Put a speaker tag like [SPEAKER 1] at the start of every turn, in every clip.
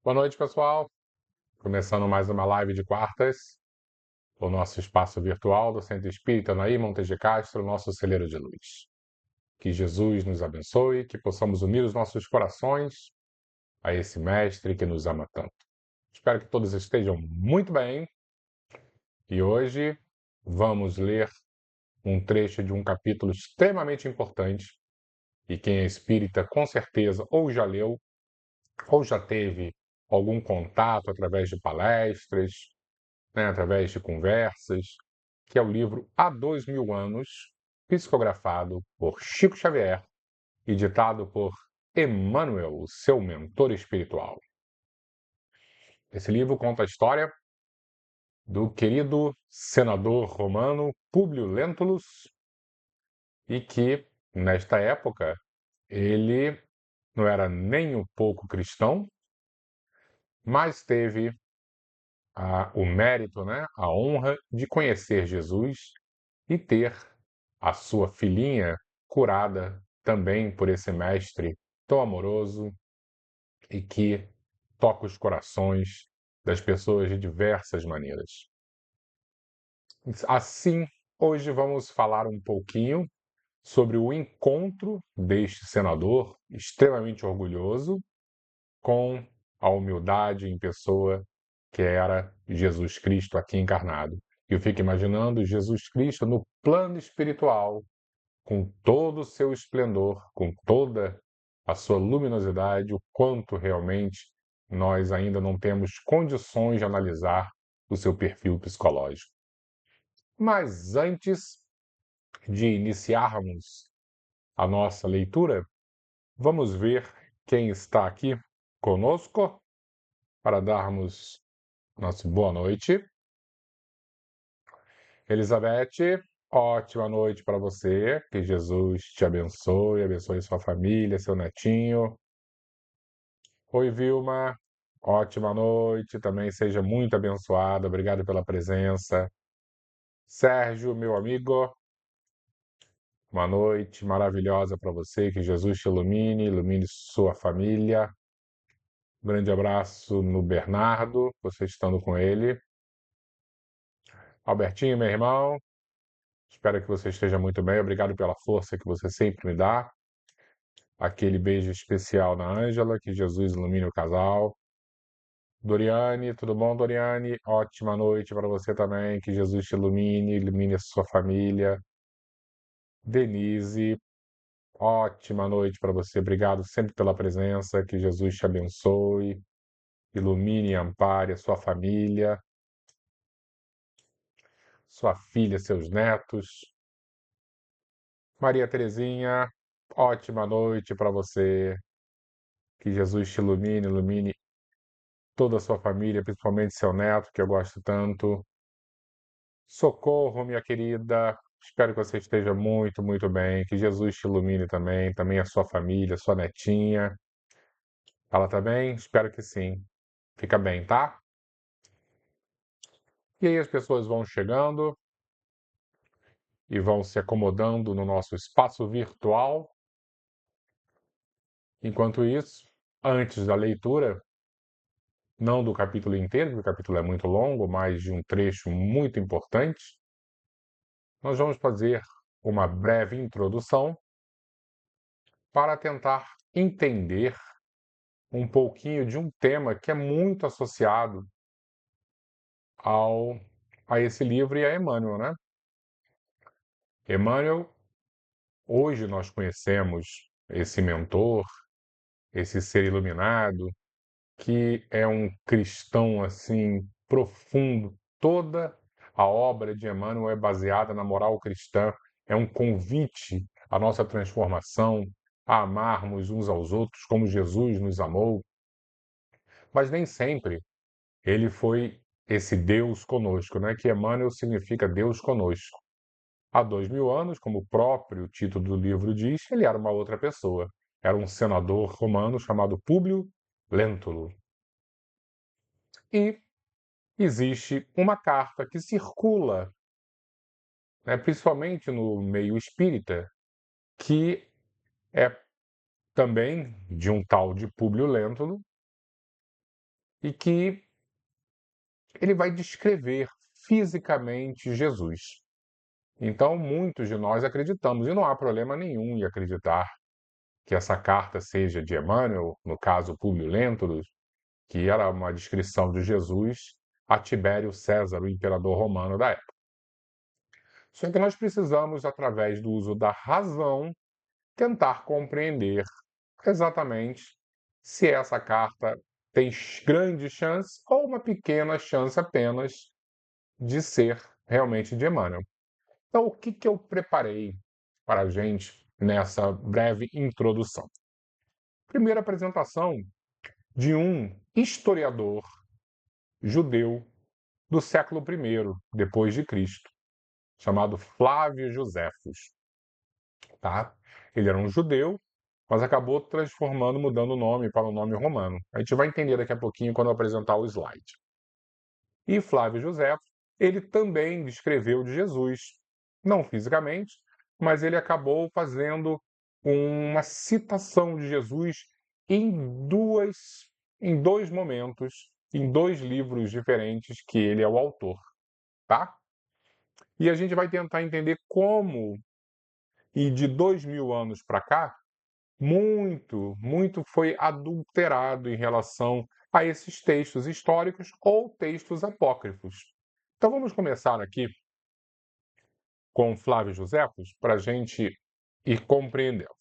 [SPEAKER 1] Boa noite, pessoal. Começando mais uma live de quartas, o nosso espaço virtual do Centro Espírita Naí Montes de Castro, nosso celeiro de luz. Que Jesus nos abençoe, que possamos unir os nossos corações a esse Mestre que nos ama tanto. Espero que todos estejam muito bem e hoje vamos ler um trecho de um capítulo extremamente importante e quem é espírita com certeza ou já leu ou já teve algum contato através de palestras, né, através de conversas, que é o livro Há 2000 Anos, psicografado por Chico Xavier e ditado por Emmanuel, o seu mentor espiritual. Esse livro conta a história do querido senador romano Públio Lentulus e que, nesta época, ele não era nem um pouco cristão, mas teve o mérito, né, a honra de conhecer Jesus e ter a sua filhinha curada também por esse mestre tão amoroso e que toca os corações das pessoas de diversas maneiras. Assim, hoje vamos falar um pouquinho sobre o encontro deste senador extremamente orgulhoso com a humildade em pessoa que era Jesus Cristo aqui encarnado. Eu fico imaginando Jesus Cristo no plano espiritual, com todo o seu esplendor, com toda a sua luminosidade, o quanto realmente nós ainda não temos condições de analisar o seu perfil psicológico. Mas antes de iniciarmos a nossa leitura, vamos ver quem está aqui conosco para darmos nossa boa noite. Elizabeth, ótima noite para você. Que Jesus te abençoe, abençoe sua família, seu netinho. Oi, Vilma. Ótima noite. Também seja muito abençoado. Obrigado pela presença. Sérgio, meu amigo. Uma noite maravilhosa para você. Que Jesus te ilumine, ilumine sua família. Um grande abraço no Bernardo, você estando com ele. Albertinho, meu irmão. Espero que você esteja muito bem. Obrigado pela força que você sempre me dá. Aquele beijo especial na Ângela, que Jesus ilumine o casal. Doriane, tudo bom, Doriane? Ótima noite para você também, que Jesus te ilumine, ilumine a sua família. Denise, ótima noite para você, obrigado sempre pela presença, que Jesus te abençoe, ilumine e ampare a sua família, sua filha, seus netos. Maria Terezinha, ótima noite para você, que Jesus te ilumine, ilumine toda a sua família, principalmente seu neto, que eu gosto tanto. Socorro, minha querida. Espero que você esteja muito, muito bem. Que Jesus te ilumine também, também a sua família, sua netinha. Ela tá bem? Espero que sim. Fica bem, tá? E aí as pessoas vão chegando e vão se acomodando no nosso espaço virtual. Enquanto isso, antes da leitura, não do capítulo inteiro, porque o capítulo é muito longo, mas de um trecho muito importante, nós vamos fazer uma breve introdução para tentar entender um pouquinho de um tema que é muito associado ao a esse livro e a Emmanuel, né? Emmanuel, hoje nós conhecemos esse mentor, esse ser iluminado, que é um cristão assim profundo. Toda a obra de Emmanuel é baseada na moral cristã, é um convite à nossa transformação, a amarmos uns aos outros como Jesus nos amou, mas nem sempre ele foi esse Deus conosco, né? Que Emmanuel significa Deus conosco. Há 2000 anos, como o próprio título do livro diz, ele era uma outra pessoa. Era um senador romano chamado Públio Lentulus. E existe uma carta que circula, né, principalmente no meio espírita, que é também de um tal de Públio Lentulus, e que ele vai descrever fisicamente Jesus. Então, muitos de nós acreditamos, e não há problema nenhum em acreditar que essa carta seja de Emmanuel, no caso Públio Lentulus, que era uma descrição de Jesus a Tibério César, o imperador romano da época. Só que nós precisamos, através do uso da razão, tentar compreender exatamente se essa carta tem grande chance ou uma pequena chance apenas de ser realmente de Emmanuel. Então, o que eu preparei para a gente nessa breve introdução? Primeira apresentação de um historiador judeu do século I depois de Cristo, chamado Flávio Josefos, tá? Ele era um judeu, mas acabou transformando, mudando o nome para o nome romano. A gente vai entender daqui a pouquinho quando eu apresentar o slide. E Flávio Josefo, ele também descreveu de Jesus, não fisicamente, mas ele acabou fazendo uma citação de Jesus em dois momentos, em dois livros diferentes que ele é o autor, tá? E a gente vai tentar entender como, e de 2000 anos para cá, muito foi adulterado em relação a esses textos históricos ou textos apócrifos. Então vamos começar aqui com Flávio Josefos para a gente ir compreendendo.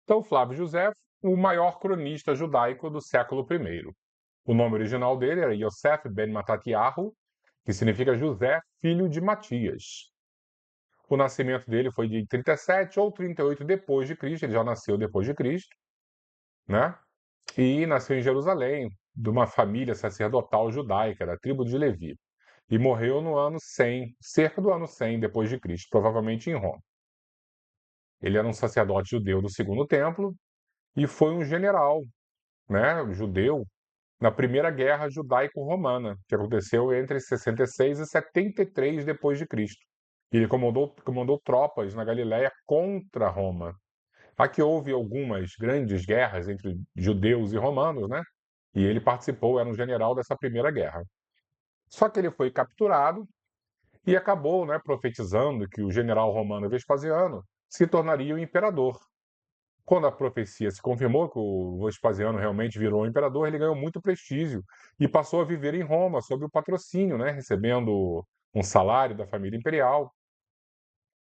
[SPEAKER 1] Então, Flávio Josefo, o maior cronista judaico do século I. O nome original dele era Yosef ben Matatiyahu, que significa José, filho de Matias. O nascimento dele foi de 37 ou 38 depois de Cristo, ele já nasceu depois de Cristo, né? E nasceu em Jerusalém, de uma família sacerdotal judaica, da tribo de Levi. E morreu no ano 100, cerca do ano 100 depois de Cristo, provavelmente em Roma. Ele era um sacerdote judeu do Segundo Templo e foi um general, né, judeu, na Primeira Guerra Judaico-Romana, que aconteceu entre 66 e 73 depois de Cristo. Ele comandou tropas na Galiléia contra Roma. Aqui houve algumas grandes guerras entre judeus e romanos, né? E ele participou, era um general dessa primeira guerra. Só que ele foi capturado e acabou, né, profetizando que o general romano Vespasiano se tornaria o imperador. Quando a profecia se confirmou que o Vespasiano realmente virou o imperador, ele ganhou muito prestígio e passou a viver em Roma sob o patrocínio, né, recebendo um salário da família imperial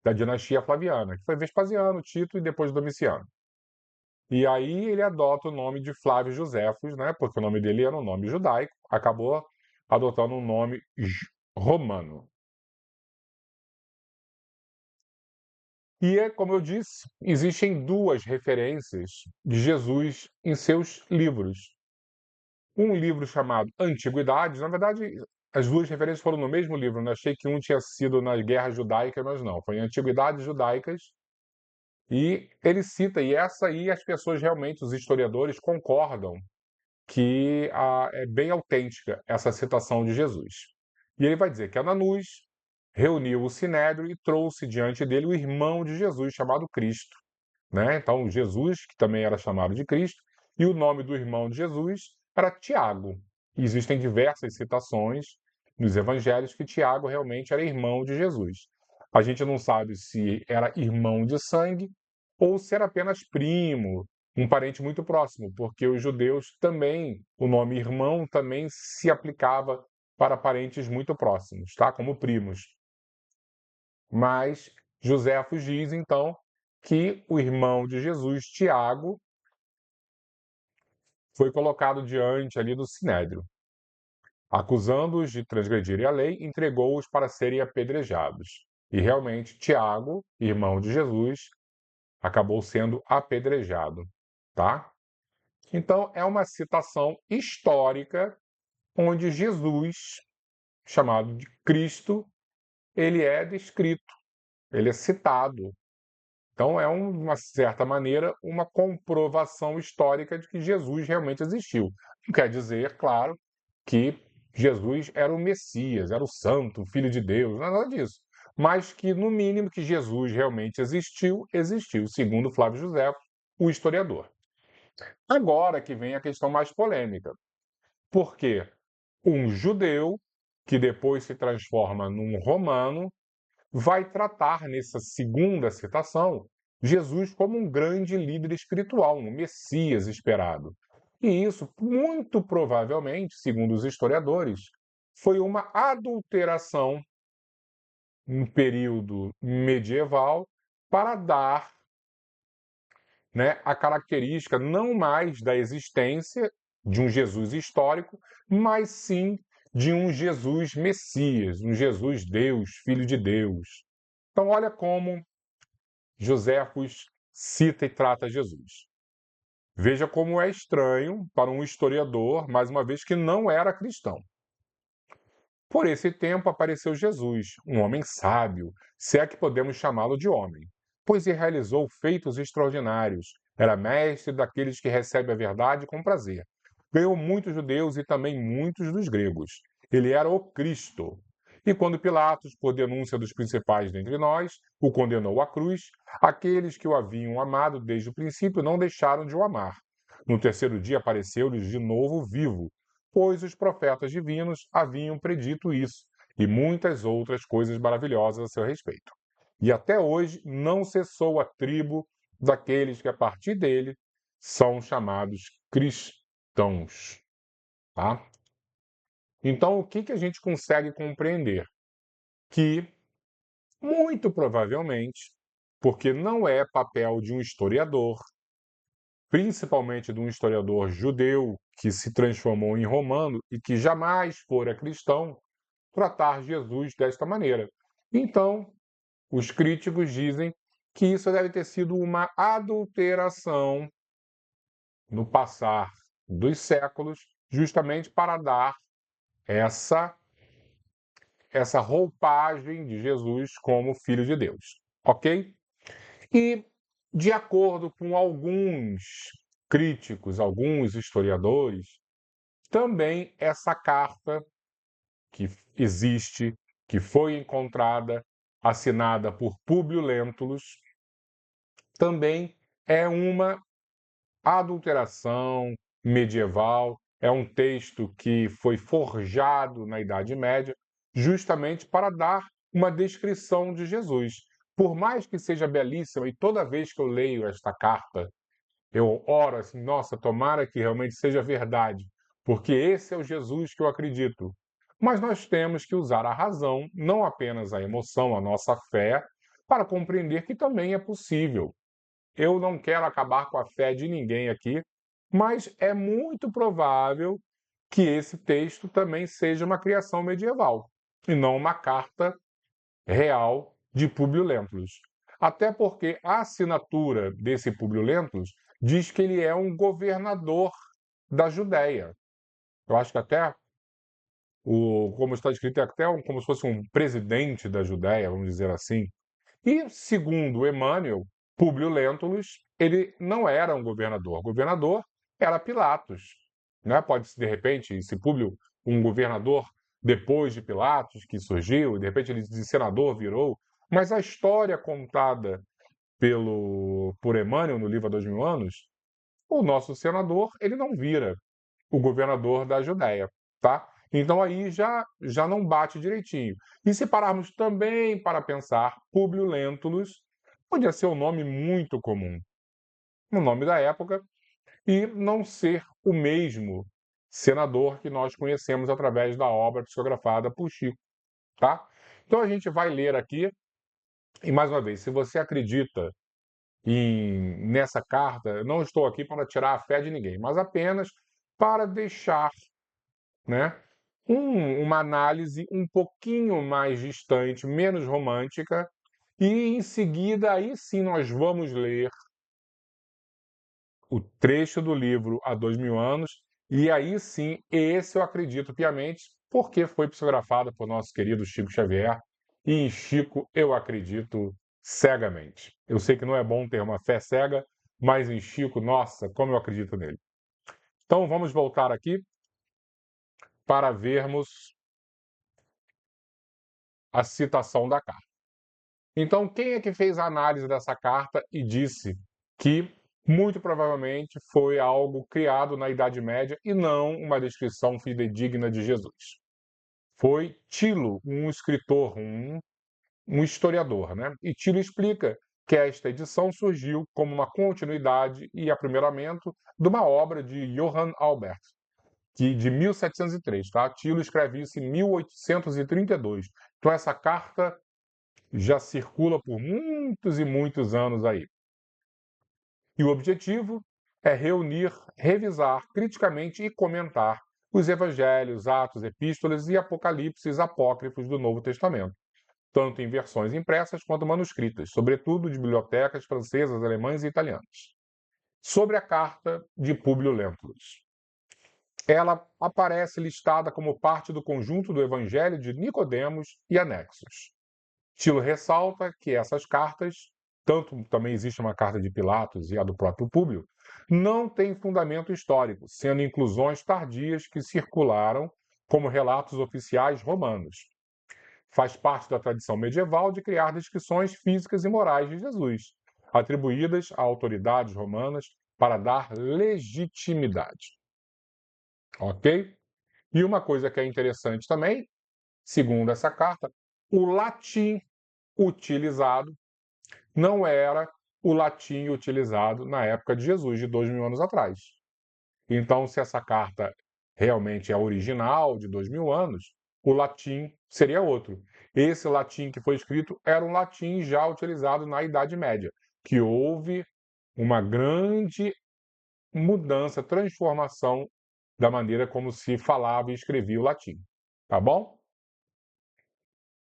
[SPEAKER 1] da dinastia Flaviana, que foi Vespasiano, Tito e depois Domiciano. E aí ele adota o nome de Flávio Josefos, né, porque o nome dele era um nome judaico, acabou adotando um nome romano. E, como eu disse, existem duas referências de Jesus em seus livros. Um livro chamado Antiguidades, na verdade, as duas referências foram no mesmo livro, né? Achei que um tinha sido nas Guerras Judaicas, mas não, foi em Antiguidades Judaicas, e ele cita, e essa aí as pessoas realmente, os historiadores, concordam que é bem autêntica essa citação de Jesus. E ele vai dizer que Ananus reuniu o Sinédrio e trouxe diante dele o irmão de Jesus, chamado Cristo, né? Então, Jesus, que também era chamado de Cristo, e o nome do irmão de Jesus era Tiago. E existem diversas citações nos evangelhos que Tiago realmente era irmão de Jesus. A gente não sabe se era irmão de sangue ou se era apenas primo, um parente muito próximo, porque os judeus também, o nome irmão também se aplicava para parentes muito próximos, tá? Como primos. Mas Joséfos diz, então, que o irmão de Jesus, Tiago, foi colocado diante ali do Sinédrio. Acusando-os de transgredirem a lei, entregou-os para serem apedrejados. E realmente, Tiago, irmão de Jesus, acabou sendo apedrejado, tá? Então, é uma citação histórica onde Jesus, chamado de Cristo, ele é descrito, ele é citado. Então, é, uma certa maneira, uma comprovação histórica de que Jesus realmente existiu. Não quer dizer, claro, que Jesus era o Messias, era o Santo, o Filho de Deus, não é nada disso. Mas que, no mínimo, que Jesus realmente existiu, existiu, segundo Flávio Josefo, o historiador. Agora que vem a questão mais polêmica. Porque um judeu, que depois se transforma num romano, vai tratar nessa segunda citação Jesus como um grande líder espiritual, um Messias esperado. E isso, muito provavelmente, segundo os historiadores, foi uma adulteração no período medieval para dar, né, a característica não mais da existência de um Jesus histórico, mas sim de um Jesus Messias, um Jesus Deus, Filho de Deus. Então, olha como Joséfos cita e trata Jesus. Veja como é estranho para um historiador, mais uma vez, que não era cristão. Por esse tempo apareceu Jesus, um homem sábio, se é que podemos chamá-lo de homem, pois ele realizou feitos extraordinários. Era mestre daqueles que recebem a verdade com prazer. Ganhou muitos judeus e também muitos dos gregos. Ele era o Cristo. E quando Pilatos, por denúncia dos principais dentre nós, o condenou à cruz, aqueles que o haviam amado desde o princípio não deixaram de o amar. No terceiro dia apareceu-lhes de novo vivo, pois os profetas divinos haviam predito isso e muitas outras coisas maravilhosas a seu respeito. E até hoje não cessou a tribo daqueles que a partir dele são chamados cristãos. Tá? Então, o que a gente consegue compreender? Que, muito provavelmente, porque não é papel de um historiador, principalmente de um historiador judeu que se transformou em romano e que jamais fora cristão, tratar Jesus desta maneira. Então, os críticos dizem que isso deve ter sido uma adulteração no passar dos séculos, justamente para dar essa essa roupagem de Jesus como filho de Deus, ok? E de acordo com alguns críticos, alguns historiadores, também essa carta que existe, que foi encontrada, assinada por Públio Lentulus, também é uma adulteração medieval, é um texto que foi forjado na Idade Média, justamente para dar uma descrição de Jesus. Por mais que seja belíssima, e toda vez que eu leio esta carta, eu oro assim, nossa, tomara que realmente seja verdade, porque esse é o Jesus que eu acredito. Mas nós temos que usar a razão, não apenas a emoção, a nossa fé, para compreender que também é possível. Eu não quero acabar com a fé de ninguém aqui, mas é muito provável que esse texto também seja uma criação medieval e não uma carta real de Públio Lentulus. Até porque a assinatura desse Públio Lentulus diz que ele é um governador da Judéia. Eu acho que até, como está escrito, é até como se fosse um presidente da Judéia, vamos dizer assim. E, segundo Emmanuel, Públio Lentulus, ele não era um governador. O governador era Pilatos. Né? Pode-se, de repente, se Públio, um governador depois de Pilatos, que surgiu, e de repente ele de senador virou, mas a história contada por Emmanuel no livro Há 2000 Anos, o nosso senador, ele não vira o governador da Judéia, tá? Então aí já não bate direitinho. E se pararmos também para pensar, Públio Lentulus podia ser um nome muito comum, no nome da época, e não ser o mesmo senador que nós conhecemos através da obra psicografada por Chico, tá? Então a gente vai ler aqui, e mais uma vez, se você acredita nessa carta, eu não estou aqui para tirar a fé de ninguém, mas apenas para deixar, né, uma análise um pouquinho mais distante, menos romântica, e em seguida aí sim nós vamos ler o trecho do livro Há 2000 Anos, e aí sim, esse eu acredito piamente, porque foi psicografado por nosso querido Chico Xavier, e em Chico eu acredito cegamente. Eu sei que não é bom ter uma fé cega, mas em Chico, nossa, como eu acredito nele. Então vamos voltar aqui para vermos a citação da carta. Então, quem é que fez a análise dessa carta e disse que muito provavelmente foi algo criado na Idade Média e não uma descrição fidedigna de Jesus. Foi Tilo, um escritor, um historiador, né? E Tilo explica que esta edição surgiu como uma continuidade e aprimoramento de uma obra de Johann Albert, que de 1703, tá? Tilo escreve isso em 1832. Então essa carta já circula por muitos e muitos anos aí. E o objetivo é reunir, revisar criticamente e comentar os evangelhos, atos, epístolas e apocalipses apócrifos do Novo Testamento, tanto em versões impressas quanto manuscritas, sobretudo de bibliotecas francesas, alemãs e italianas. Sobre a carta de Públio Lentulus. Ela aparece listada como parte do conjunto do Evangelho de Nicodemos e anexos. Tilo ressalta que essas cartas, tanto também existe uma carta de Pilatos e a do próprio Públio, não têm fundamento histórico, sendo inclusões tardias que circularam como relatos oficiais romanos. Faz parte da tradição medieval de criar descrições físicas e morais de Jesus, atribuídas a autoridades romanas para dar legitimidade. Ok? E uma coisa que é interessante também, segundo essa carta, o latim utilizado não era o latim utilizado na época de Jesus, de 2000 anos atrás. Então, se essa carta realmente é original, de 2000 anos, o latim seria outro. Esse latim que foi escrito era um latim já utilizado na Idade Média, que houve uma grande mudança, transformação da maneira como se falava e escrevia o latim. Tá bom?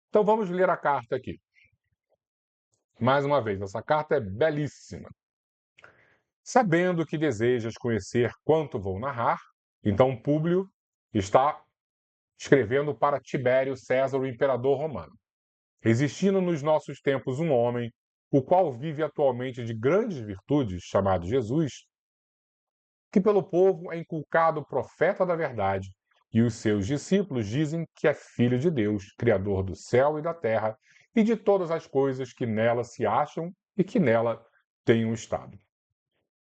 [SPEAKER 1] Então vamos ler a carta aqui. Mais uma vez, essa carta é belíssima. Sabendo que desejas conhecer quanto vou narrar, então Públio está escrevendo para Tibério César, o imperador romano. Existindo nos nossos tempos um homem, o qual vive atualmente de grandes virtudes, chamado Jesus, que pelo povo é inculcado profeta da verdade, e os seus discípulos dizem que é filho de Deus, criador do céu e da terra, e de todas as coisas que nela se acham e que nela têm um estado.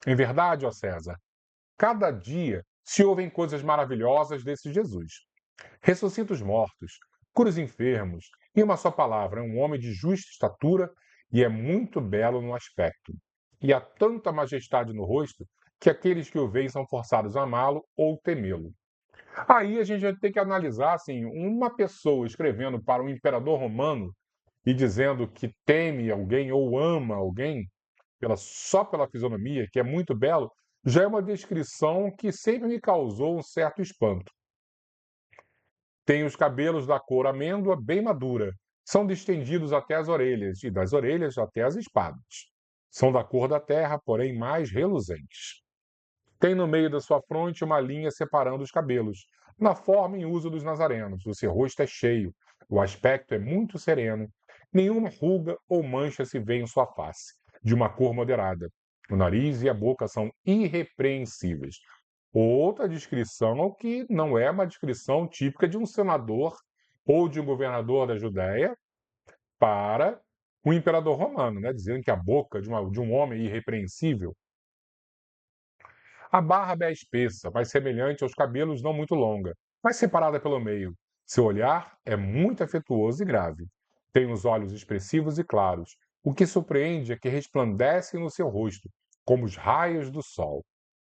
[SPEAKER 1] Em verdade, ó César, cada dia se ouvem coisas maravilhosas desse Jesus. Ressuscita os mortos, cura os enfermos, e uma só palavra, é um homem de justa estatura e é muito belo no aspecto. E há tanta majestade no rosto que aqueles que o veem são forçados a amá-lo ou temê-lo. Aí a gente vai ter que analisar assim, uma pessoa escrevendo para um imperador romano e dizendo que teme alguém ou ama alguém só pela fisionomia, que é muito belo, já é uma descrição que sempre me causou um certo espanto. Tem os cabelos da cor amêndoa bem madura. São distendidos até as orelhas, e das orelhas até as espáduas. São da cor da terra, porém mais reluzentes. Tem no meio da sua fronte uma linha separando os cabelos, na forma em uso dos nazarenos. O seu rosto é cheio, o aspecto é muito sereno. Nenhuma ruga ou mancha se vê em sua face, de uma cor moderada. O nariz e a boca são irrepreensíveis. Outra descrição que não é uma descrição típica de um senador ou de um governador da Judéia para um imperador romano, né? Dizendo que a boca de um homem é irrepreensível. A barba é espessa, mas semelhante aos cabelos não muito longa, mas separada pelo meio. Seu olhar é muito afetuoso e grave. Tem os olhos expressivos e claros. O que surpreende é que resplandecem no seu rosto, como os raios do sol.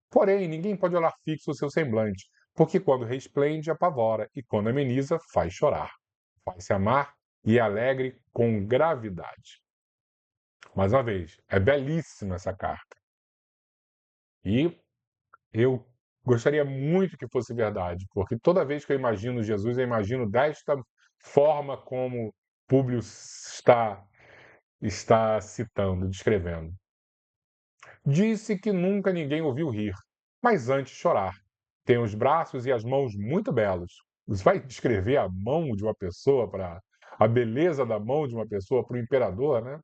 [SPEAKER 1] Porém, ninguém pode olhar fixo o seu semblante, porque quando resplende, apavora, e quando ameniza, faz chorar. Faz-se amar e é alegre com gravidade. Mais uma vez, é belíssima essa carta. E eu gostaria muito que fosse verdade, porque toda vez que eu imagino Jesus, eu imagino desta forma como Públio está citando, descrevendo. Disse que nunca ninguém ouviu rir, mas antes chorar. Tem os braços e as mãos muito belos. Você vai descrever a mão de uma pessoa para a beleza da mão de uma pessoa para o imperador, né?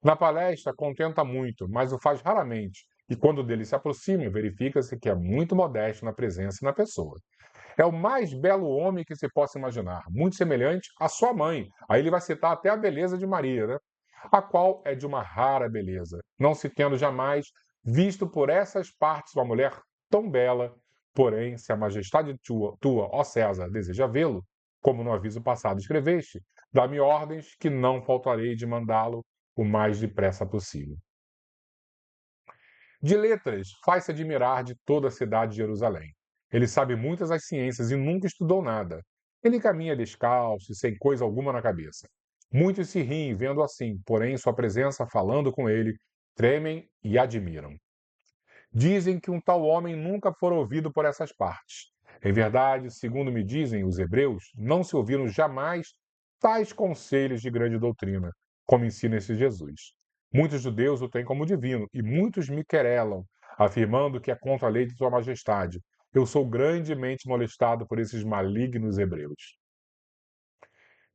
[SPEAKER 1] Na palestra contenta muito, mas o faz raramente. E quando dele se aproxima, verifica-se que é muito modesto na presença e na pessoa. É o mais belo homem que se possa imaginar, muito semelhante à sua mãe. Aí ele vai citar até a beleza de Maria, né? A qual é de uma rara beleza, não se tendo jamais visto por essas partes uma mulher tão bela, porém, se a majestade tua, ó César, deseja vê-lo, como no aviso passado escreveste, dá-me ordens que não faltarei de mandá-lo o mais depressa possível. De letras, faz-se admirar de toda a cidade de Jerusalém. Ele sabe muitas as ciências e nunca estudou nada. Ele caminha descalço e sem coisa alguma na cabeça. Muitos se riem vendo assim, porém sua presença falando com ele, tremem e admiram. Dizem que um tal homem nunca fora ouvido por essas partes. Em verdade, segundo me dizem os hebreus, não se ouviram jamais tais conselhos de grande doutrina, como ensina esse Jesus. Muitos judeus o têm como divino, e muitos me querelam, afirmando que é contra a lei de Sua Majestade. Eu sou grandemente molestado por esses malignos hebreus.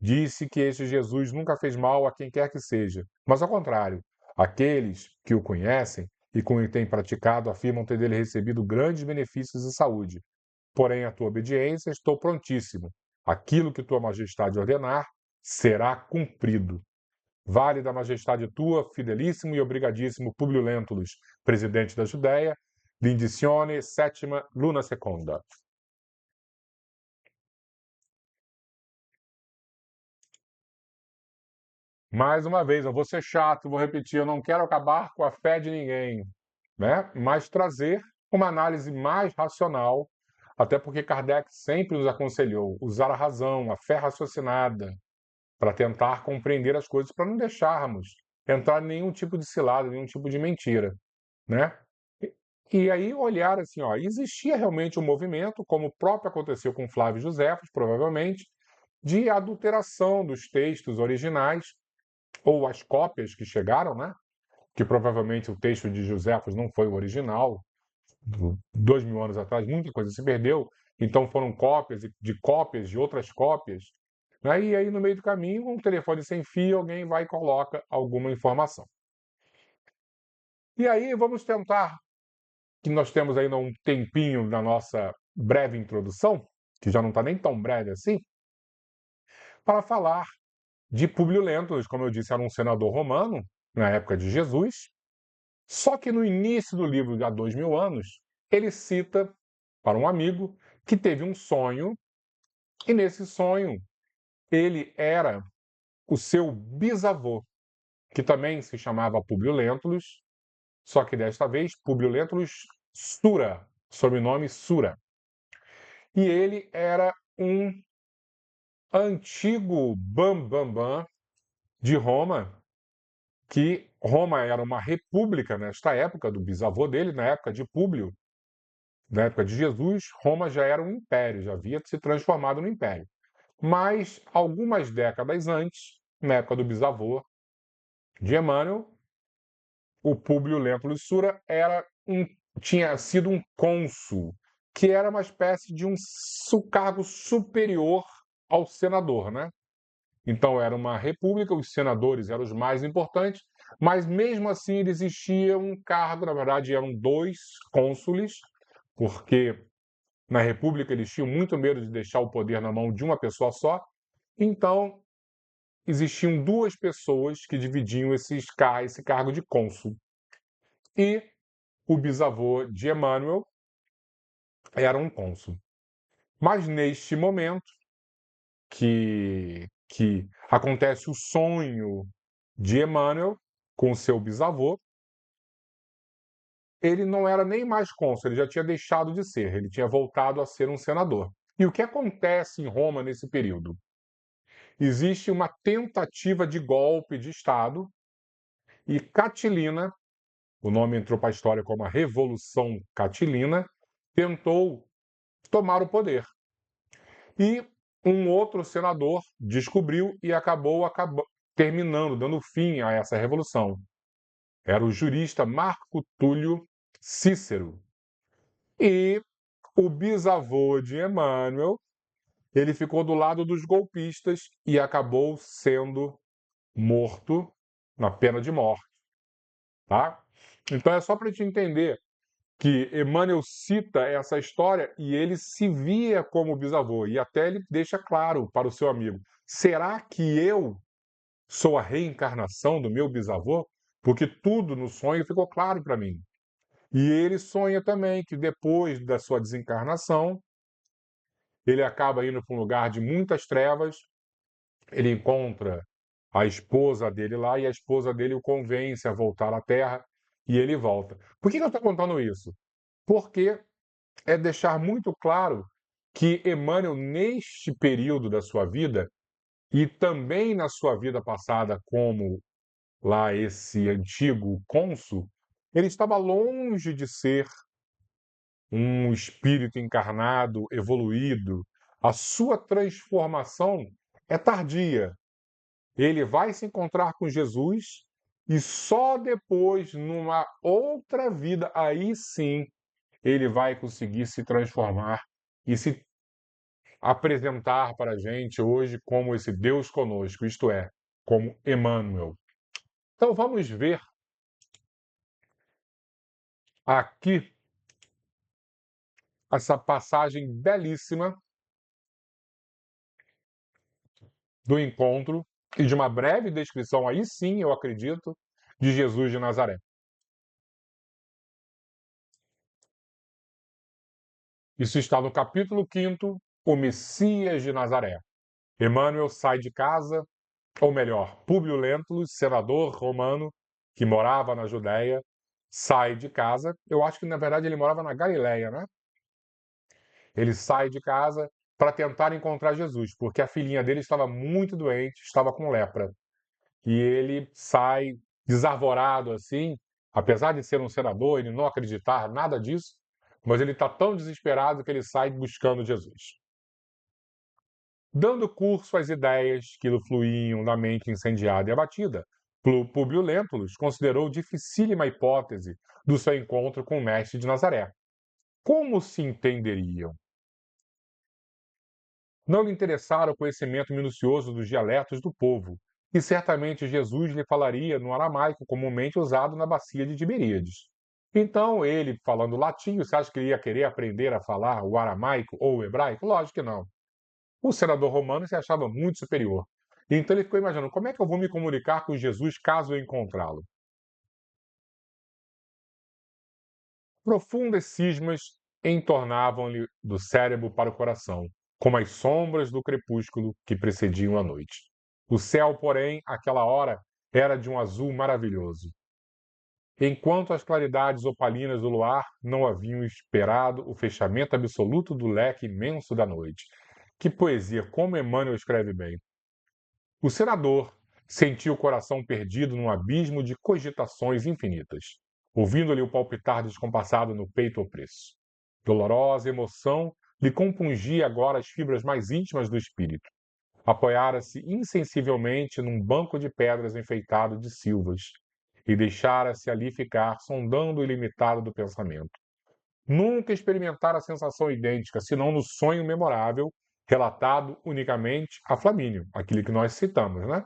[SPEAKER 1] Disse que este Jesus nunca fez mal a quem quer que seja, mas ao contrário, aqueles que o conhecem e com o tem praticado afirmam ter dele recebido grandes benefícios de saúde. Porém, a tua obediência estou prontíssimo. Aquilo que tua majestade ordenar será cumprido. Vale da majestade tua, fidelíssimo e obrigadíssimo Publio Lentulus, presidente da Judéia, l'indicione sétima luna seconda. Mais uma vez, eu vou ser chato, vou repetir, eu não quero acabar com a fé de ninguém, né? Mas trazer uma análise mais racional, até porque Kardec sempre nos aconselhou usar a razão, a fé raciocinada, para tentar compreender as coisas, para não deixarmos entrar em nenhum tipo de cilada, nenhum tipo de mentira, né? E aí olhar assim, ó, existia realmente um movimento, como o próprio aconteceu com Flávio Josefo, provavelmente, de adulteração dos textos originais ou as cópias que chegaram, né? Que provavelmente o texto de Josefos não foi o original, 2000 anos atrás, muita coisa se perdeu, então foram cópias de outras cópias, né? E aí no meio do caminho, um telefone sem fio, alguém vai e coloca alguma informação. E aí vamos tentar, que nós temos ainda um tempinho na nossa breve introdução, que já não está nem tão breve assim, para falar de Publio Lentulus, como eu disse, era um senador romano, na época de Jesus. Só que no início do livro, há 2000 anos, ele cita para um amigo que teve um sonho, e nesse sonho ele era o seu bisavô, que também se chamava Publio Lentulus, só que desta vez Publio Lentulus Sura, sobrenome Sura. E ele era um antigo bambambam de Roma, que Roma era uma república nesta época do bisavô dele, na época de Públio. Na época de Jesus, Roma já era um império, já havia se transformado no império. Mas, algumas décadas antes, na época do bisavô de Emmanuel, o Públio Lentulus Sura tinha sido um cônsul, que era uma espécie de um cargo superior ao senador, né? Então era uma república, os senadores eram os mais importantes, mas mesmo assim existia um cargo, na verdade eram dois cônsules, porque na República eles tinham muito medo de deixar o poder na mão de uma pessoa só, então existiam duas pessoas que dividiam esse cargo de cônsul. E o bisavô de Emmanuel era um cônsul. Mas neste momento que acontece o sonho de Emmanuel com seu bisavô, ele não era nem mais cônsul, ele já tinha deixado de ser, ele tinha voltado a ser um senador. E o que acontece em Roma nesse período? Existe uma tentativa de golpe de Estado e Catilina, o nome entrou para a história como a Revolução Catilina, tentou tomar o poder. E um outro senador descobriu e acabou terminando, dando fim a essa revolução. Era o jurista Marco Túlio Cícero. E o bisavô de Emmanuel, ele ficou do lado dos golpistas e acabou sendo morto na pena de morte, tá? Então é só para a gente entender que Emmanuel cita essa história e ele se via como bisavô, e até ele deixa claro para o seu amigo: será que eu sou a reencarnação do meu bisavô? Porque tudo no sonho ficou claro para mim. E ele sonha também que depois da sua desencarnação, ele acaba indo para um lugar de muitas trevas, ele encontra a esposa dele lá e a esposa dele o convence a voltar à Terra e ele volta. Por que eu estou contando isso? Porque é deixar muito claro que Emmanuel, neste período da sua vida, e também na sua vida passada como lá esse antigo cônsul, ele estava longe de ser um espírito encarnado, evoluído. A sua transformação é tardia. Ele vai se encontrar com Jesus e só depois, numa outra vida, aí sim, ele vai conseguir se transformar e se apresentar para a gente hoje como esse Deus conosco, isto é, como Emmanuel. Então vamos ver aqui essa passagem belíssima do encontro e de uma breve descrição, aí sim eu acredito, de Jesus de Nazaré. Isso está no capítulo 5º, o Messias de Nazaré. Emmanuel sai de casa, ou melhor, Públio Lentulus, senador romano que morava na Judéia, sai de casa. Eu acho que na verdade ele morava na Galileia, né? Ele sai de casa para tentar encontrar Jesus, porque a filhinha dele estava muito doente, estava com lepra. E ele sai desarvorado assim, apesar de ser um senador, ele não acreditar nada disso, mas ele está tão desesperado que ele sai buscando Jesus. Dando curso às ideias que lhe fluíam na mente incendiada e abatida, Públio Lentulus considerou dificílima a hipótese do seu encontro com o mestre de Nazaré. Como se entenderiam? Não lhe interessara o conhecimento minucioso dos dialetos do povo, e certamente Jesus lhe falaria no aramaico comumente usado na bacia de Tiberíades. Então, ele, falando latim, você acha que ele ia querer aprender a falar o aramaico ou o hebraico? Lógico que não. O senador romano se achava muito superior. Então ele ficou imaginando, como é que eu vou me comunicar com Jesus caso eu encontrá-lo? Profundas cismas entornavam-lhe do cérebro para o coração, como as sombras do crepúsculo que precediam a noite. O céu, porém, àquela hora, era de um azul maravilhoso. Enquanto as claridades opalinas do luar não haviam esperado o fechamento absoluto do leque imenso da noite. Que poesia, como Emmanuel escreve bem. O senador sentiu o coração perdido num abismo de cogitações infinitas, ouvindo-lhe o palpitar descompassado no peito opresso. Dolorosa emoção lhe compungia agora as fibras mais íntimas do espírito. Apoiara-se insensivelmente num banco de pedras enfeitado de silvas e deixara-se ali ficar, sondando o ilimitado do pensamento. Nunca experimentara a sensação idêntica, senão no sonho memorável, relatado unicamente a Flamínio, aquele que nós citamos, né?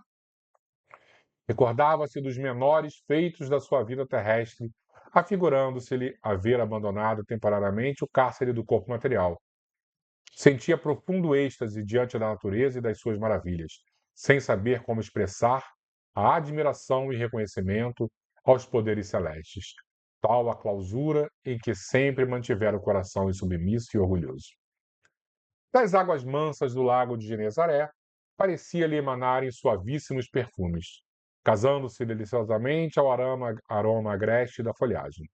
[SPEAKER 1] Recordava-se dos menores feitos da sua vida terrestre, afigurando-se-lhe haver abandonado temporariamente o cárcere do corpo material. Sentia profundo êxtase diante da natureza e das suas maravilhas, sem saber como expressar a admiração e reconhecimento aos poderes celestes, tal a clausura em que sempre mantivera o coração insubmisso e orgulhoso. Das águas mansas do lago de Genezaré, parecia-lhe emanarem suavíssimos perfumes, casando-se deliciosamente ao aroma agreste da folhagem.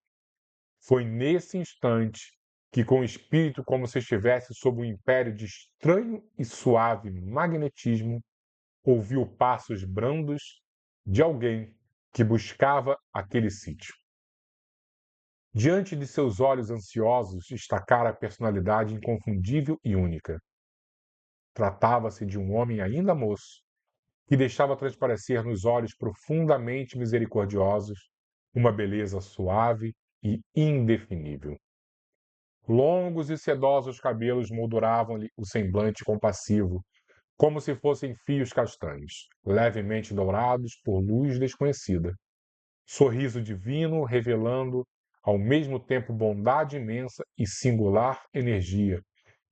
[SPEAKER 1] Foi nesse instante que, com o espírito como se estivesse sob o império de estranho e suave magnetismo, ouviu passos brandos de alguém que buscava aquele sítio. Diante de seus olhos ansiosos destacara a personalidade inconfundível e única. Tratava-se de um homem ainda moço, que deixava transparecer nos olhos profundamente misericordiosos uma beleza suave e indefinível. Longos e sedosos cabelos molduravam-lhe o semblante compassivo, como se fossem fios castanhos, levemente dourados por luz desconhecida. Sorriso divino revelando ao mesmo tempo bondade imensa e singular energia,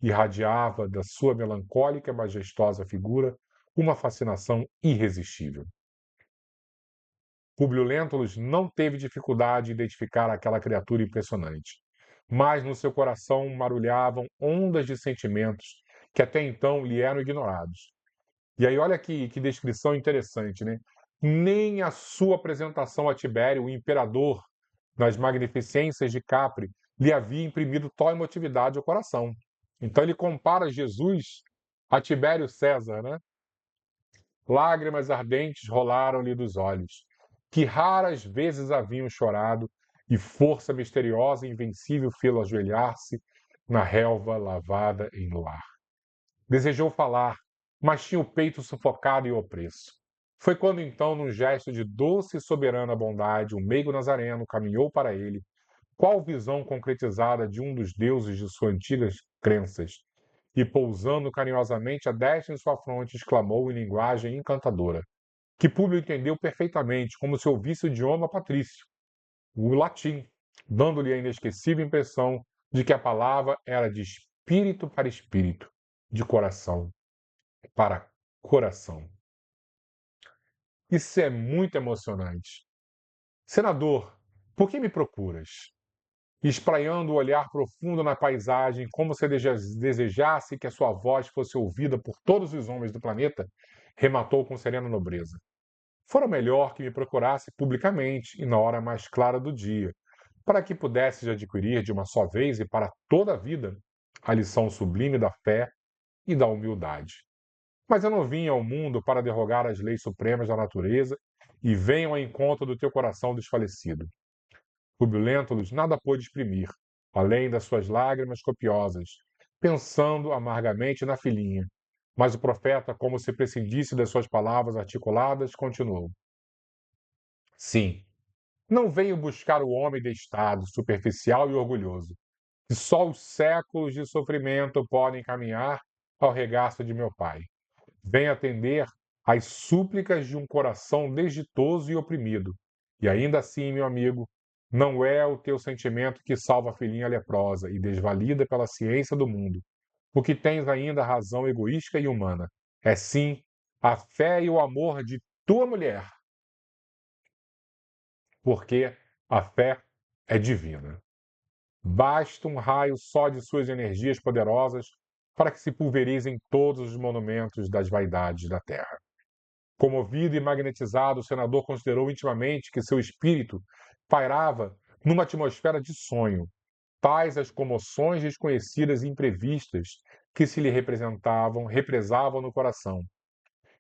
[SPEAKER 1] irradiava da sua melancólica e majestosa figura uma fascinação irresistível. Publio Lentulus não teve dificuldade em identificar aquela criatura impressionante, mas no seu coração marulhavam ondas de sentimentos que até então lhe eram ignorados. E aí, olha que descrição interessante, né? Nem a sua apresentação a Tibério, o imperador, nas magnificências de Capri, lhe havia imprimido tal emotividade ao coração. Então, ele compara Jesus a Tibério César, né? Lágrimas ardentes rolaram-lhe dos olhos, que raras vezes haviam chorado, e força misteriosa e invencível fê-lo ajoelhar-se na relva lavada em luar. Desejou falar, mas tinha o peito sufocado e opresso. Foi quando então, num gesto de doce e soberana bondade, o meigo nazareno caminhou para ele, qual visão concretizada de um dos deuses de suas antigas crenças, e pousando carinhosamente a destra em sua fronte, exclamou em linguagem encantadora, que Públio entendeu perfeitamente, como se ouvisse o idioma patrício, o latim, dando-lhe a inesquecível impressão de que a palavra era de espírito, de coração para coração. Isso é muito emocionante. Senador, por que me procuras? Espraiando o olhar profundo na paisagem, como se desejasse que a sua voz fosse ouvida por todos os homens do planeta, rematou com serena nobreza. Fora melhor que me procurasse publicamente e na hora mais clara do dia, para que pudesses adquirir de uma só vez e para toda a vida a lição sublime da fé e da humildade. Mas eu não vim ao mundo para derrogar as leis supremas da natureza e venho ao encontro do teu coração desfalecido. Rubio Lentulus nada pôde exprimir, além das suas lágrimas copiosas, pensando amargamente na filhinha. Mas o profeta, como se prescindisse das suas palavras articuladas, continuou: Sim, não venho buscar o homem destado, superficial e orgulhoso, que só os séculos de sofrimento podem caminhar ao regaço de meu pai. Venho atender às súplicas de um coração desditoso e oprimido. E ainda assim, meu amigo, não é o teu sentimento que salva a filhinha leprosa e desvalida pela ciência do mundo, porque tens ainda a razão egoísta e humana. É sim a fé e o amor de tua mulher, porque a fé é divina. Basta um raio só de suas energias poderosas para que se pulverizem todos os monumentos das vaidades da terra. Comovido e magnetizado, o senador considerou intimamente que seu espírito pairava numa atmosfera de sonho, tais as comoções desconhecidas e imprevistas que se lhe represavam no coração,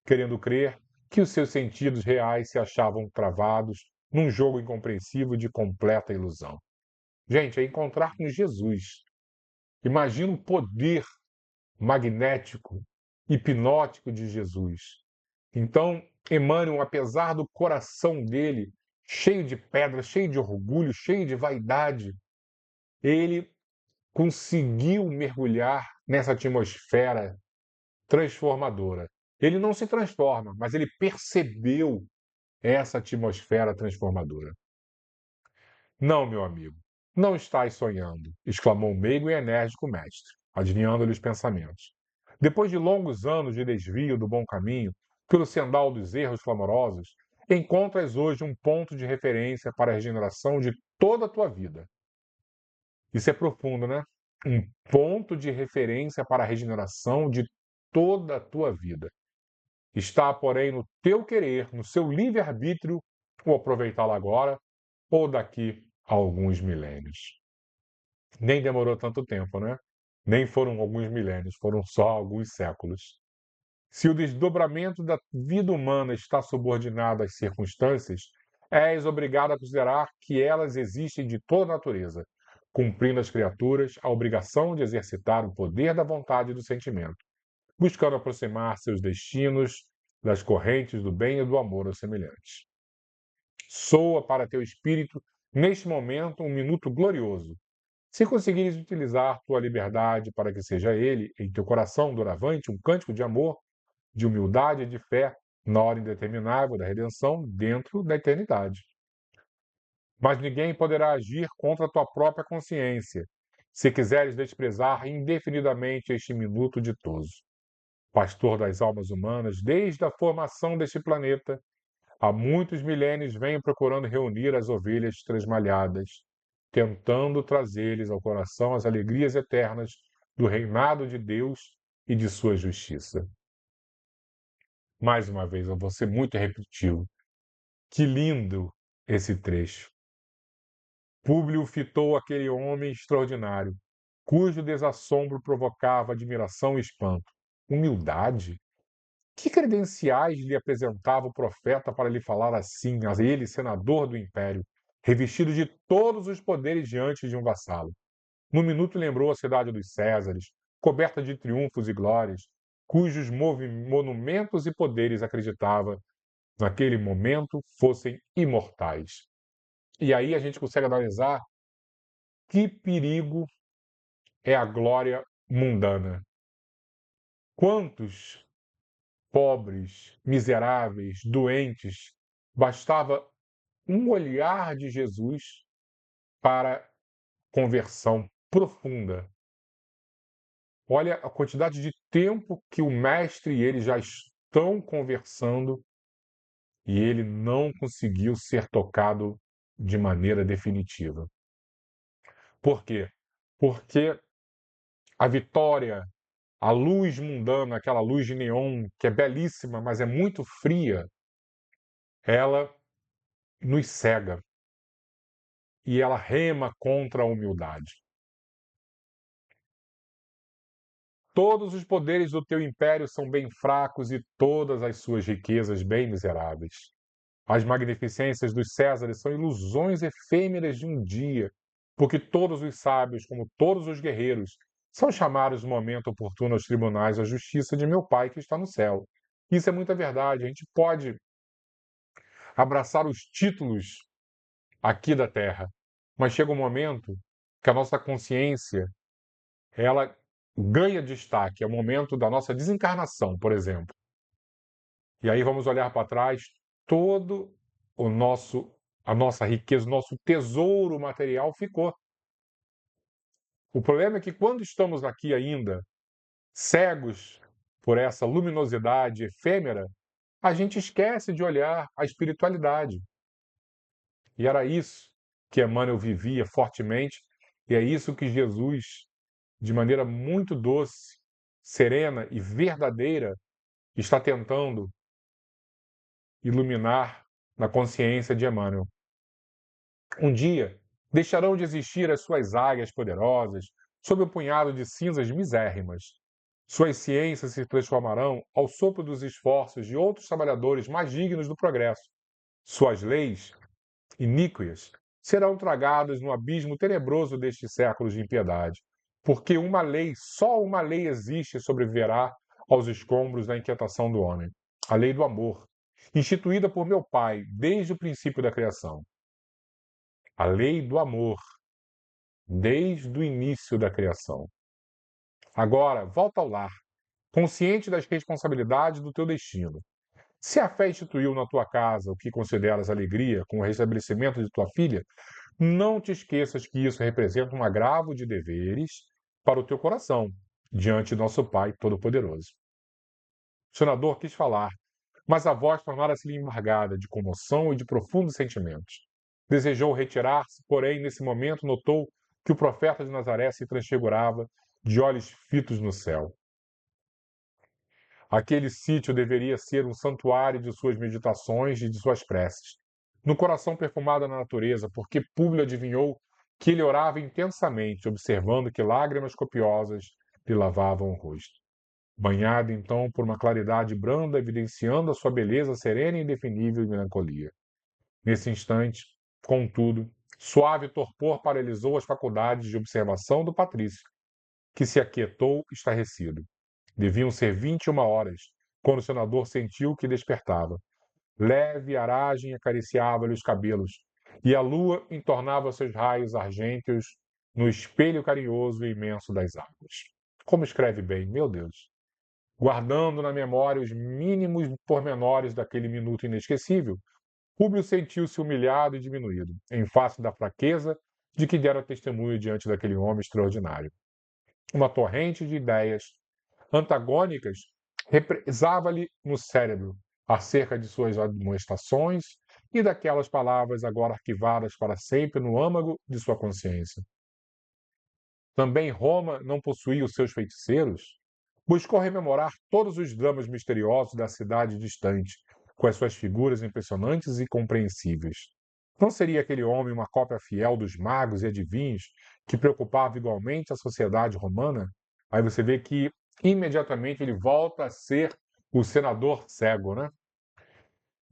[SPEAKER 1] querendo crer que os seus sentidos reais se achavam travados num jogo incompreensível de completa ilusão. Gente, é encontrar com Jesus. Imagina o poder magnético, hipnótico de Jesus. Então, Emmanuel, apesar do coração dele cheio de pedra, cheio de orgulho, cheio de vaidade, ele conseguiu mergulhar nessa atmosfera transformadora. Ele não se transforma, mas ele percebeu essa atmosfera transformadora. Não, meu amigo, não estás sonhando, exclamou o meigo e enérgico mestre, adivinhando-lhe os pensamentos. Depois de longos anos de desvio do bom caminho, pelo sendal dos erros clamorosos, encontras hoje um ponto de referência para a regeneração de toda a tua vida. Isso é profundo, né? Um ponto de referência para a regeneração de toda a tua vida. Está, porém, no teu querer, no seu livre-arbítrio, ou aproveitá-lo agora ou daqui a alguns milênios. Nem demorou tanto tempo, né? Nem foram alguns milênios, foram só alguns séculos. Se o desdobramento da vida humana está subordinado às circunstâncias, és obrigado a considerar que elas existem de toda a natureza, cumprindo as criaturas a obrigação de exercitar o poder da vontade e do sentimento, buscando aproximar seus destinos das correntes do bem e do amor aos semelhantes. Soa para teu espírito, neste momento, um minuto glorioso. Se conseguires utilizar tua liberdade para que seja ele, em teu coração doravante, um cântico de amor, de humildade e de fé, na hora indeterminável da redenção, dentro da eternidade. Mas ninguém poderá agir contra a tua própria consciência, se quiseres desprezar indefinidamente este minuto ditoso. Pastor das almas humanas, desde a formação deste planeta, Há muitos milênios venho procurando reunir as ovelhas tresmalhadas, tentando trazer-lhes ao coração as alegrias eternas do reinado de Deus e de sua justiça. Mais uma vez, eu vou ser muito repetitivo. Que lindo esse trecho. Públio fitou aquele homem extraordinário, cujo desassombro provocava admiração e espanto. Humildade? Que credenciais lhe apresentava o profeta para lhe falar assim, a ele, senador do império, revestido de todos os poderes diante de um vassalo? No minuto lembrou a cidade dos Césares, coberta de triunfos e glórias, cujos monumentos e poderes acreditava, naquele momento, fossem imortais. E aí a gente consegue analisar que perigo é a glória mundana. Quantos pobres, miseráveis, doentes, bastava um olhar de Jesus para conversão profunda. Olha a quantidade de tempo que o mestre e ele já estão conversando e ele não conseguiu ser tocado de maneira definitiva. Por quê? Porque a vitória, a luz mundana, aquela luz de neon que é belíssima, mas é muito fria, ela nos cega e ela rema contra a humildade. Todos os poderes do teu império são bem fracos e todas as suas riquezas bem miseráveis. As magnificências dos Césares são ilusões efêmeras de um dia, porque todos os sábios, como todos os guerreiros, são chamados no momento oportuno aos tribunais da justiça de meu Pai que está no céu. Isso é muita verdade. A gente pode abraçar os títulos aqui da Terra, mas chega um momento que a nossa consciência ela ganha destaque, é o momento da nossa desencarnação, por exemplo. E aí vamos olhar para trás, todo a nossa riqueza, o nosso tesouro material ficou. O problema é que quando estamos aqui ainda, cegos por essa luminosidade efêmera, a gente esquece de olhar a espiritualidade. E era isso que Emmanuel vivia fortemente, e é isso que Jesus, de maneira muito doce, serena e verdadeira, está tentando iluminar na consciência de Emmanuel. Um dia, deixarão de existir as suas águias poderosas sob o punhado de cinzas misérrimas. Suas ciências se transformarão ao sopro dos esforços de outros trabalhadores mais dignos do progresso. Suas leis, iníquas, serão tragadas no abismo tenebroso destes séculos de impiedade, porque só uma lei existe e sobreviverá aos escombros da inquietação do homem, a lei do amor, instituída por meu Pai desde o princípio da criação. A lei do amor, desde o início da criação. Agora, volta ao lar, consciente das responsabilidades do teu destino. Se a fé instituiu na tua casa o que consideras alegria com o restabelecimento de tua filha, não te esqueças que isso representa um agravo de deveres para o teu coração, diante de nosso Pai Todo-Poderoso. O senador quis falar, mas a voz tornara-se-lhe embargada de comoção e de profundos sentimentos. Desejou retirar-se, porém, nesse momento notou que o profeta de Nazaré se transfigurava, de olhos fitos no céu. Aquele sítio deveria ser um santuário de suas meditações e de suas preces. No coração perfumado da natureza, porque Públio adivinhou que ele orava intensamente, observando que lágrimas copiosas lhe lavavam o rosto. Banhado então por uma claridade branda, evidenciando a sua beleza serena e indefinível e melancolia. Nesse instante, contudo, suave torpor paralisou as faculdades de observação do patrício, que se aquietou estarrecido. Deviam ser 21 horas, quando o senador sentiu que despertava. Leve aragem acariciava-lhe os cabelos, e a lua entornava seus raios argênteos no espelho carinhoso e imenso das águas. Como escreve bem, meu Deus! Guardando na memória os mínimos pormenores daquele minuto inesquecível, Públio sentiu-se humilhado e diminuído, em face da fraqueza de que dera testemunho diante daquele homem extraordinário. Uma torrente de ideias antagônicas represava-lhe no cérebro, acerca de suas admoestações e daquelas palavras agora arquivadas para sempre no âmago de sua consciência. Também Roma não possuía os seus feiticeiros? Buscou rememorar todos os dramas misteriosos da cidade distante, com as suas figuras impressionantes e compreensíveis. Não seria aquele homem uma cópia fiel dos magos e adivinhos que preocupava igualmente a sociedade romana? Aí você vê que imediatamente ele volta a ser o senador cego, né?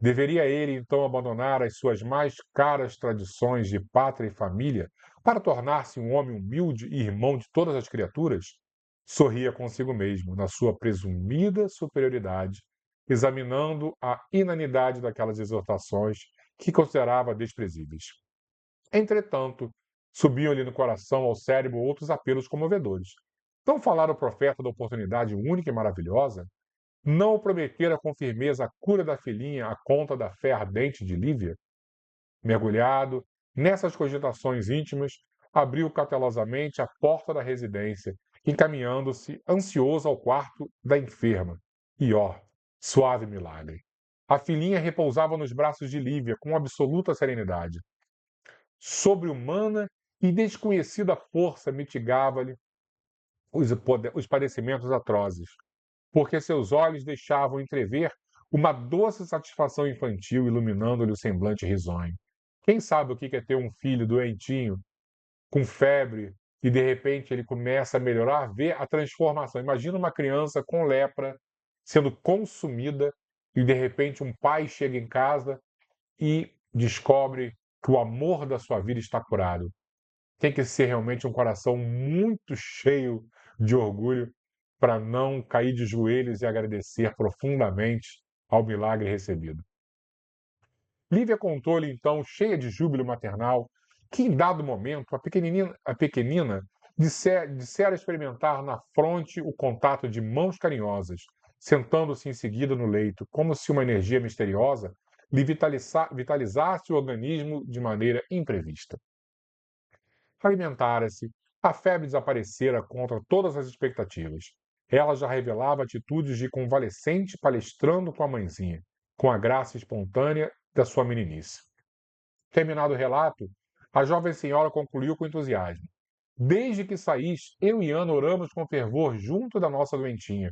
[SPEAKER 1] Deveria ele, então, abandonar as suas mais caras tradições de pátria e família para tornar-se um homem humilde e irmão de todas as criaturas? Sorria consigo mesmo, na sua presumida superioridade, examinando a inanidade daquelas exortações que considerava desprezíveis. Entretanto, subiam-lhe no coração ao cérebro outros apelos comovedores. Não falara o profeta da oportunidade única e maravilhosa? Não prometera com firmeza a cura da filhinha à conta da fé ardente de Lívia? Mergulhado nessas cogitações íntimas, abriu cautelosamente a porta da residência, encaminhando-se ansioso ao quarto da enferma. E ó, suave milagre! A filhinha repousava nos braços de Lívia com absoluta serenidade. Sobre-humana e desconhecida força mitigava-lhe os padecimentos atrozes, porque seus olhos deixavam entrever uma doce satisfação infantil iluminando-lhe o semblante risonho. Quem sabe o que é ter um filho doentinho, com febre, e de repente ele começa a melhorar, vê a transformação. Imagina uma criança com lepra sendo consumida e de repente um pai chega em casa e descobre que o amor da sua vida está curado. Tem que ser realmente um coração muito cheio de orgulho para não cair de joelhos e agradecer profundamente ao milagre recebido. Lívia contou-lhe então, cheia de júbilo maternal, que em dado momento a pequenina dissera experimentar na fronte o contato de mãos carinhosas, sentando-se em seguida no leito, como se uma energia misteriosa lhe vitalizasse o organismo de maneira imprevista. Alimentara-se, a febre desaparecera contra todas as expectativas. Ela já revelava atitudes de convalescente palestrando com a mãezinha, com a graça espontânea da sua meninice. Terminado o relato, a jovem senhora concluiu com entusiasmo. Desde que saís, eu e Ana oramos com fervor junto da nossa doentinha,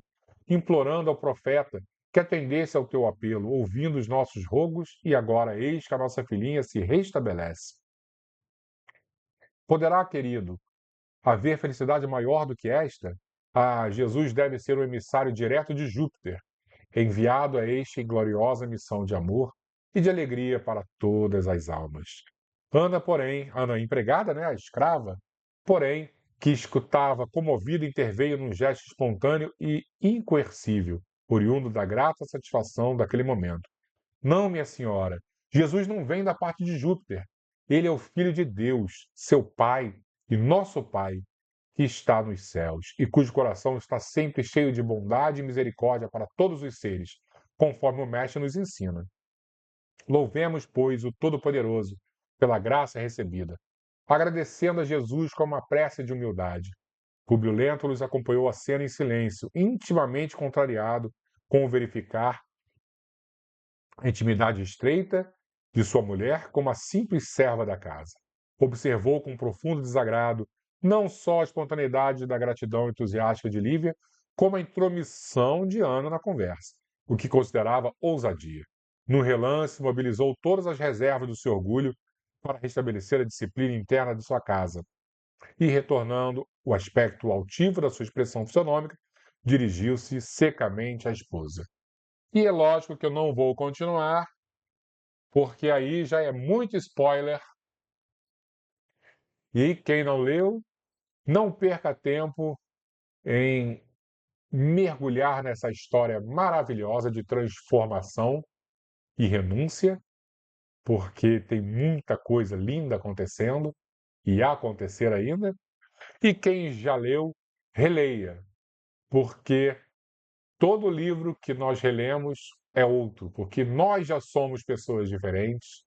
[SPEAKER 1] implorando ao profeta que atendesse ao teu apelo, ouvindo os nossos rogos, e agora eis que a nossa filhinha se restabelece. Poderá, querido, haver felicidade maior do que esta? Ah, Jesus deve ser o emissário direto de Júpiter, enviado a esta gloriosa missão de amor e de alegria para todas as almas. Ana, a empregada, né, a escrava, porém, que escutava comovida, interveio num gesto espontâneo e incoercível, oriundo da grata satisfação daquele momento. Não, minha senhora, Jesus não vem da parte de Júpiter. Ele é o Filho de Deus, seu Pai e nosso Pai, que está nos céus e cujo coração está sempre cheio de bondade e misericórdia para todos os seres, conforme o Mestre nos ensina. Louvemos, pois, o Todo-Poderoso pela graça recebida, agradecendo a Jesus com uma prece de humildade. Publio Lentulus acompanhou a cena em silêncio, intimamente contrariado com o verificar a intimidade estreita de sua mulher como a simples serva da casa. Observou com profundo desagrado não só a espontaneidade da gratidão entusiástica de Lívia, como a intromissão de Ana na conversa, o que considerava ousadia. No relance, mobilizou todas as reservas do seu orgulho para restabelecer a disciplina interna de sua casa e, retornando o aspecto altivo da sua expressão fisionômica, dirigiu-se secamente à esposa. E é lógico que eu não vou continuar, porque aí já é muito spoiler. E quem não leu, não perca tempo em mergulhar nessa história maravilhosa de transformação e renúncia, porque tem muita coisa linda acontecendo e a acontecer ainda. E quem já leu, releia, porque todo livro que nós relemos é outro, porque nós já somos pessoas diferentes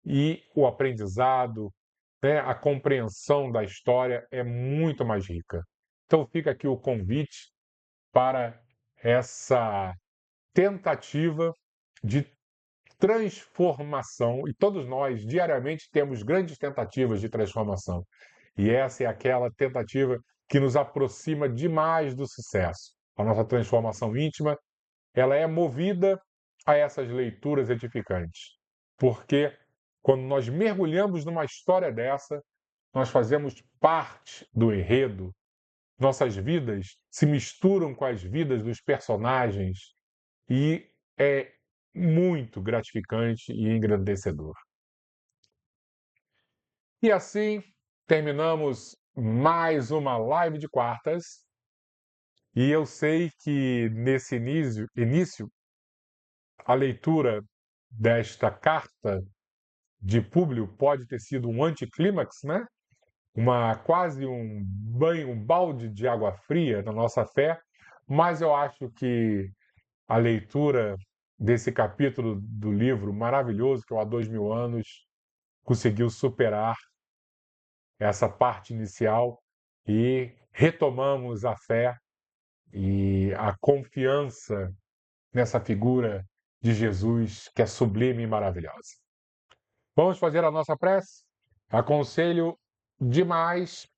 [SPEAKER 1] e o aprendizado, né, a compreensão da história é muito mais rica. Então fica aqui o convite para essa tentativa de transformação, e todos nós diariamente temos grandes tentativas de transformação. E essa é aquela tentativa que nos aproxima demais do sucesso. A nossa transformação íntima, ela é movida a essas leituras edificantes. Porque quando nós mergulhamos numa história dessa, nós fazemos parte do enredo. Nossas vidas se misturam com as vidas dos personagens e é muito gratificante e engrandecedor. E assim terminamos mais uma live de quartas. E eu sei que nesse início a leitura desta carta de Públio pode ter sido um anticlímax, né? Quase um banho, um balde de água fria na nossa fé, mas eu acho que a leitura desse capítulo do livro maravilhoso, que é o Há 2000 Anos, conseguiu superar essa parte inicial e retomamos a fé e a confiança nessa figura de Jesus que é sublime e maravilhosa. Vamos fazer a nossa prece? Aconselho demais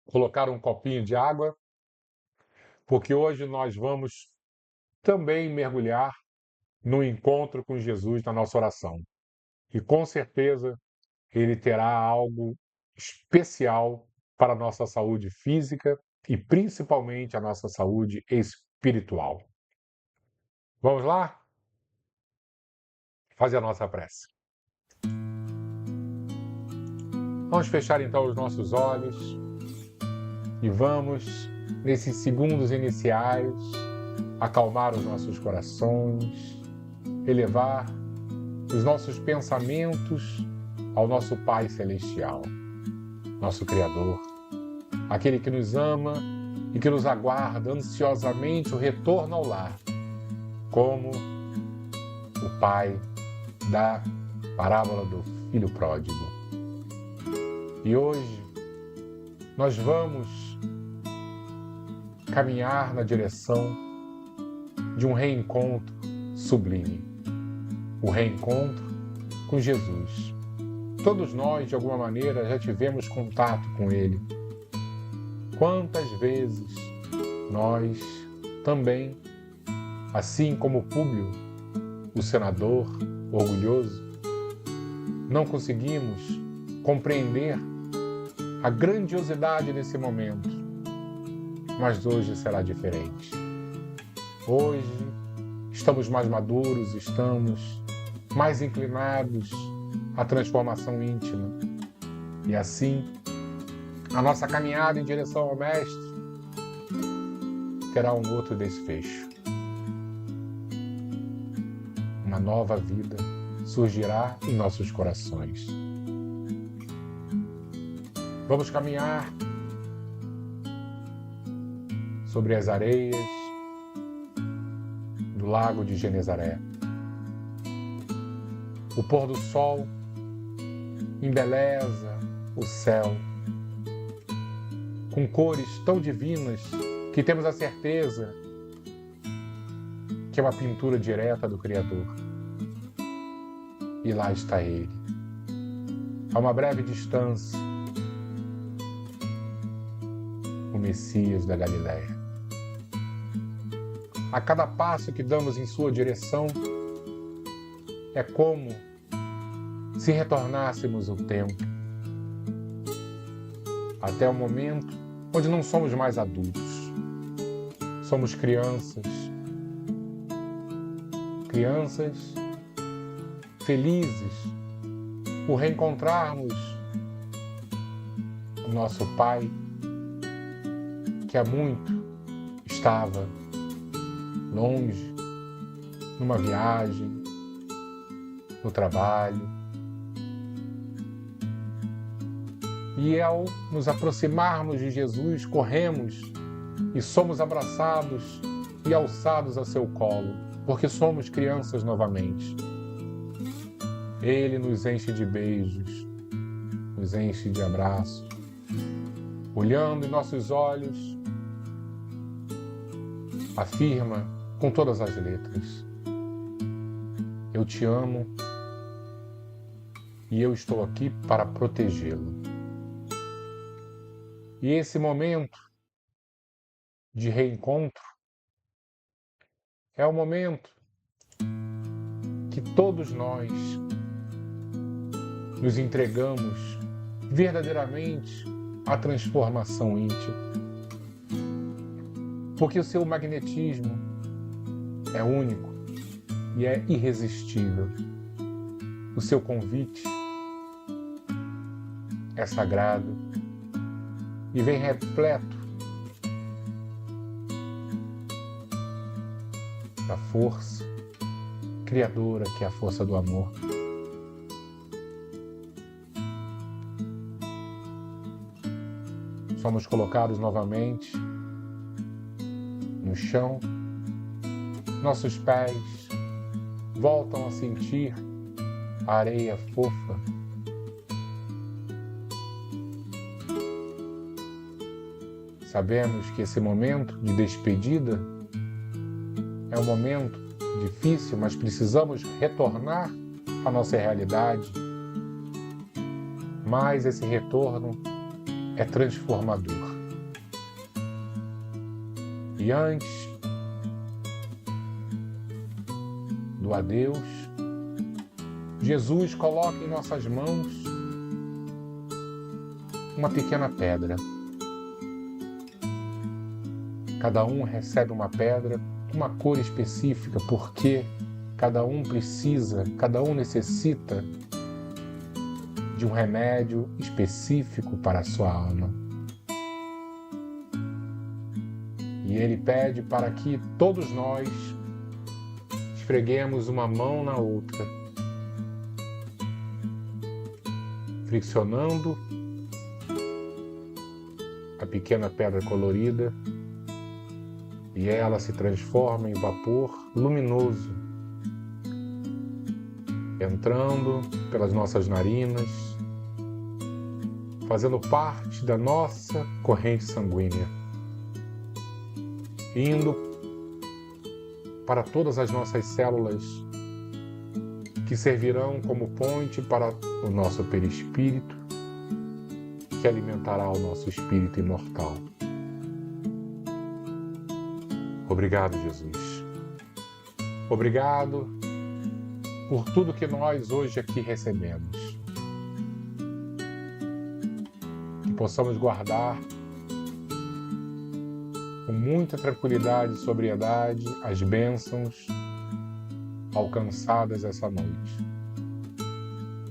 [SPEAKER 1] colocar um copinho de água, porque hoje nós vamos também mergulhar no encontro com Jesus na nossa oração. E com certeza ele terá algo especial para a nossa saúde física e principalmente a nossa saúde espiritual. Vamos lá? Fazer a nossa prece. Vamos fechar então os nossos olhos e vamos, nesses segundos iniciais, acalmar os nossos corações, elevar os nossos pensamentos ao nosso Pai Celestial, nosso Criador, aquele que nos ama e que nos aguarda ansiosamente o retorno ao lar, como o Pai da parábola do Filho Pródigo. E hoje nós vamos caminhar na direção de um reencontro sublime, o reencontro com Jesus. Todos nós, de alguma maneira, já tivemos contato com Ele. Quantas vezes nós também, assim como Públio, o senador orgulhoso, não conseguimos compreender a grandiosidade desse momento. Mas hoje será diferente. Hoje estamos mais maduros, estamos mais inclinados à transformação íntima. E assim, a nossa caminhada em direção ao Mestre terá um outro desfecho. Uma nova vida surgirá em nossos corações. Vamos caminhar sobre as areias do lago de Genezaré. O pôr do sol embeleza o céu com cores tão divinas que temos a certeza que é uma pintura direta do Criador. E lá está Ele. A uma breve distância, o Messias da Galileia. A cada passo que damos em sua direção, é como se retornássemos o tempo, até o momento onde não somos mais adultos. Somos crianças felizes por reencontrarmos o nosso Pai, que há muito estava longe, numa viagem, no trabalho. E ao nos aproximarmos de Jesus, corremos e somos abraçados e alçados a seu colo, porque somos crianças novamente. Ele nos enche de beijos, nos enche de abraços, olhando em nossos olhos, afirma com todas as letras: eu te amo e eu estou aqui para protegê-lo. E esse momento de reencontro é o momento que todos nós nos entregamos verdadeiramente à transformação íntima. Porque o seu magnetismo é único e é irresistível. O seu convite é sagrado e vem repleto da força criadora que é a força do amor. Somos colocados novamente no chão, nossos pés voltam a sentir a areia fofa. Sabemos que esse momento de despedida é um momento difícil, mas precisamos retornar à nossa realidade. Mas esse retorno é transformador. E antes do adeus, Jesus coloca em nossas mãos uma pequena pedra. Cada um recebe uma pedra, uma cor específica, porque cada um necessita de um remédio específico para a sua alma. E ele pede para que todos nós esfreguemos uma mão na outra, friccionando a pequena pedra colorida, e ela se transforma em vapor luminoso, entrando pelas nossas narinas, fazendo parte da nossa corrente sanguínea, indo para todas as nossas células, que servirão como ponte para o nosso perispírito, que alimentará o nosso espírito imortal. Obrigado, Jesus. Obrigado por tudo que nós hoje aqui recebemos. Que possamos guardar com muita tranquilidade e sobriedade as bênçãos alcançadas essa noite.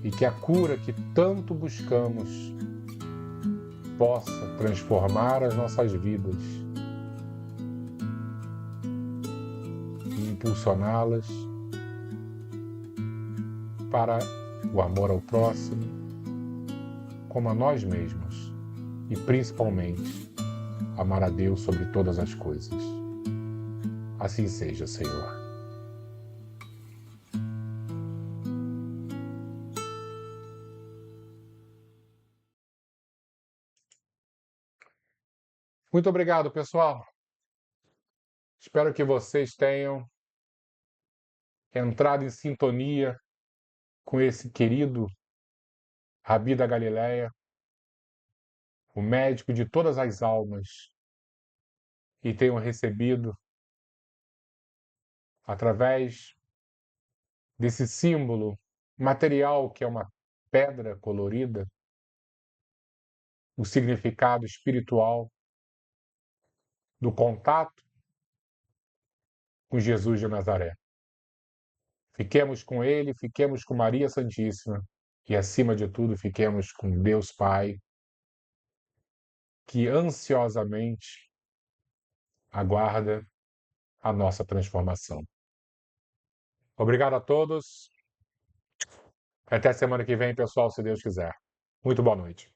[SPEAKER 1] E que a cura que tanto buscamos possa transformar as nossas vidas e impulsioná-las para o amor ao próximo, como a nós mesmos, e principalmente amar a Deus sobre todas as coisas. Assim seja, Senhor. Muito obrigado, pessoal. Espero que vocês tenham entrado em sintonia com esse querido Rabi da Galileia, o médico de todas as almas, e tenham recebido, através desse símbolo material que é uma pedra colorida, o significado espiritual do contato com Jesus de Nazaré. Fiquemos com ele, fiquemos com Maria Santíssima e, acima de tudo, fiquemos com Deus Pai, que ansiosamente aguarda a nossa transformação. Obrigado a todos. Até semana que vem, pessoal, se Deus quiser. Muito boa noite.